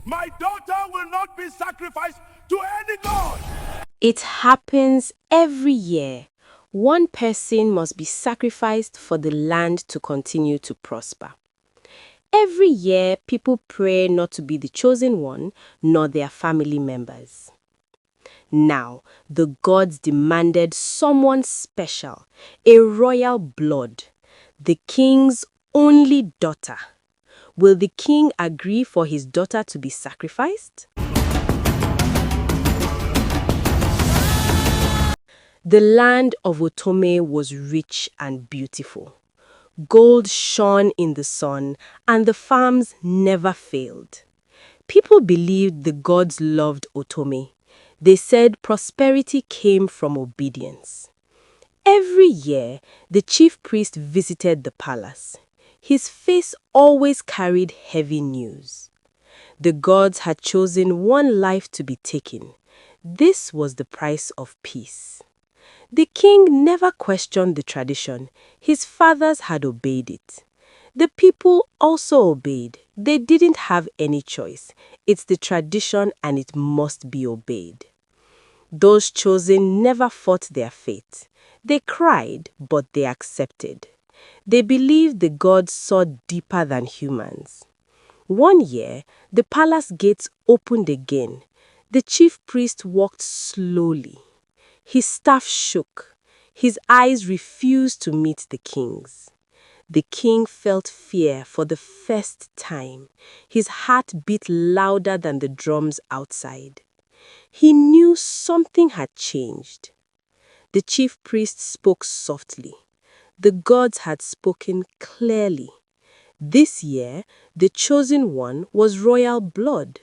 My daughter will not be sacrificed to any god. It happens every year. One person must be sacrificed for the land to continue to prosper. Every year, people pray not to be the chosen one, nor their family members. Now, the gods demanded someone special, a royal blood, the king's only daughter. Will the king agree for his daughter to be sacrificed? The land of Otome was rich and beautiful. Gold shone in the sun, and the farms never failed. People believed the gods loved Otome. They said prosperity came from obedience. Every year, the chief priest visited the palace. His face always carried heavy news. The gods had chosen one life to be taken. This was the price of peace. The king never questioned the tradition. His fathers had obeyed it. The people also obeyed. They didn't have any choice. It's the tradition and it must be obeyed. Those chosen never fought their fate. They cried, but they accepted. They believed the gods saw deeper than humans. One year, the palace gates opened again. The chief priest walked slowly. His staff shook. His eyes refused to meet the king's. The king felt fear for the first time. His heart beat louder than the drums outside. He knew something had changed. The chief priest spoke softly. The gods had spoken clearly. This year, the chosen one was royal blood.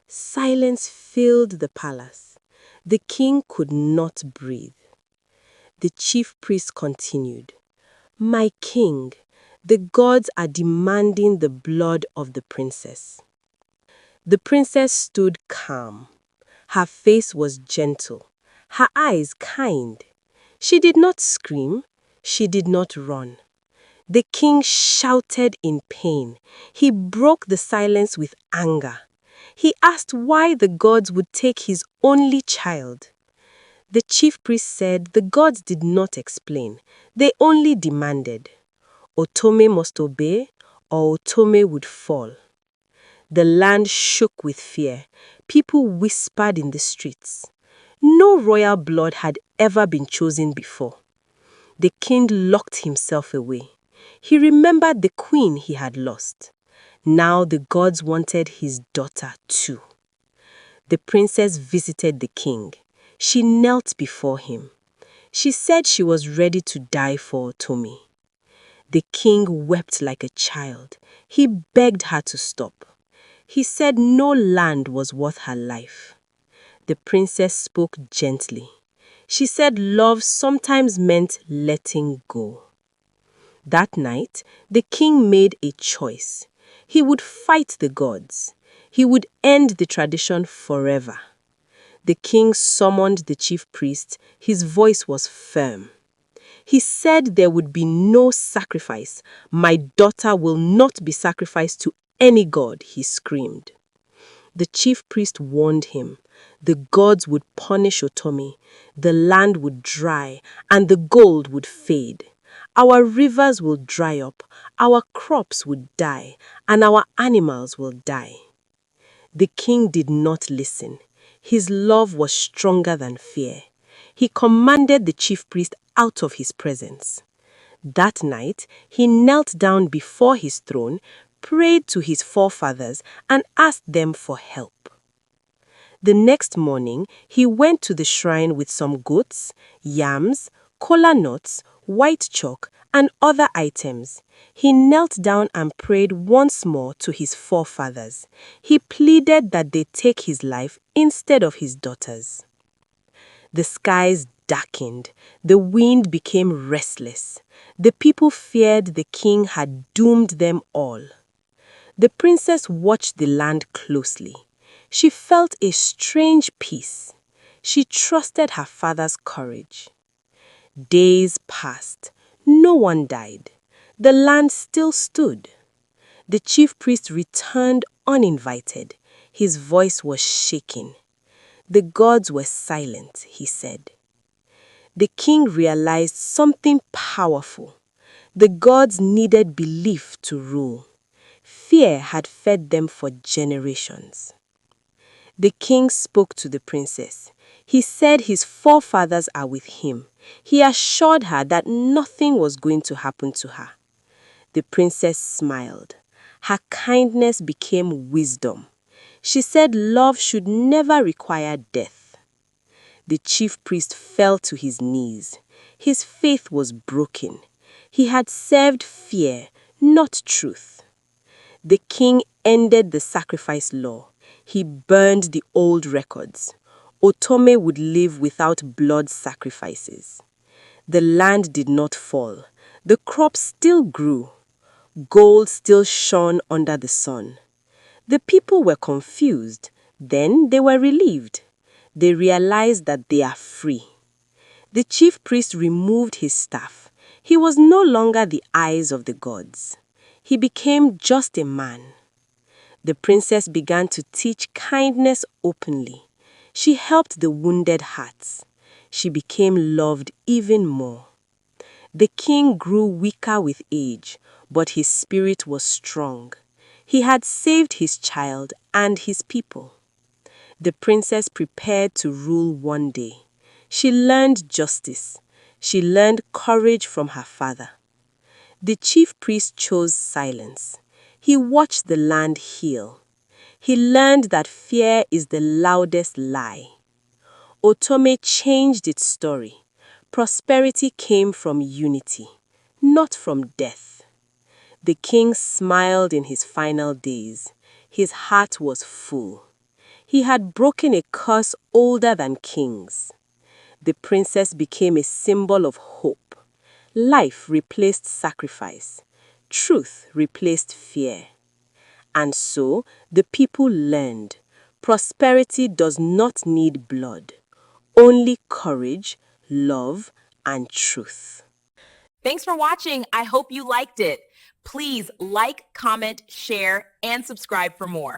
Silence filled the palace. The king could not breathe. The chief priest continued, "My king, the gods are demanding the blood of the princess." The princess stood calm. Her face was gentle, her eyes kind. She did not scream, she did not run. The king shouted in pain. He broke the silence with anger. He asked why the gods would take his only child. The chief priest said the gods did not explain. They only demanded. Otome must obey, or Otome would fall. The land shook with fear. People whispered in the streets. No royal blood had ever been chosen before. The king locked himself away. He remembered the queen he had lost. Now the gods wanted his daughter too. The princess visited the king. She knelt before him. She said she was ready to die for Otome. The king wept like a child. He begged her to stop. He said no land was worth her life. The princess spoke gently. She said love sometimes meant letting go. That night, the king made a choice. He would fight the gods. He would end the tradition forever. The king summoned the chief priest. His voice was firm. He said there would be no sacrifice. My daughter will not be sacrificed to any god, he screamed. The chief priest warned him. The gods would punish Otome. The land would dry, and the gold would fade. Our rivers will dry up, our crops would die, and our animals will die. The king did not listen. His love was stronger than fear. He commanded the chief priest out of his presence. That night, he knelt down before his throne, prayed to his forefathers, and asked them for help. The next morning, he went to the shrine with some goats, yams, kola nuts, white chalk, and other items. He knelt down and prayed once more to his forefathers. He pleaded that they take his life instead of his daughter's. The skies darkened. The wind became restless. The people feared the king had doomed them all. The princess watched the land closely. She felt a strange peace. She trusted her father's courage. Days passed. No one died. The land still stood. The chief priest returned uninvited. His voice was shaking. The gods were silent, he said. The king realized something powerful. The gods needed belief to rule. Fear had fed them for generations. The king spoke to the princess. He said his forefathers are with him. He assured her that nothing was going to happen to her. The princess smiled. Her kindness became wisdom. She said love should never require death. The chief priest fell to his knees. His faith was broken. He had served fear, not truth. The king ended the sacrifice law. He burned the old records. Otome would live without blood sacrifices. The land did not fall. The crops still grew. Gold still shone under the sun. The people were confused. Then they were relieved. They realized that they are free. The chief priest removed his staff. He was no longer the eyes of the gods. He became just a man. The princess began to teach kindness openly. She helped the wounded hearts. She became loved even more. The king grew weaker with age, but his spirit was strong. He had saved his child and his people. The princess prepared to rule one day. She learned justice. She learned courage from her father. The chief priest chose silence. He watched the land heal. He learned that fear is the loudest lie. Otome changed its story. Prosperity came from unity, not from death. The king smiled in his final days. His heart was full. He had broken a curse older than kings. The princess became a symbol of hope. Life replaced sacrifice. Truth replaced fear. And so the people learned, prosperity does not need blood, only courage, love, and truth. Thanks for watching. I hope you liked it. Please like, comment, share, and subscribe for more.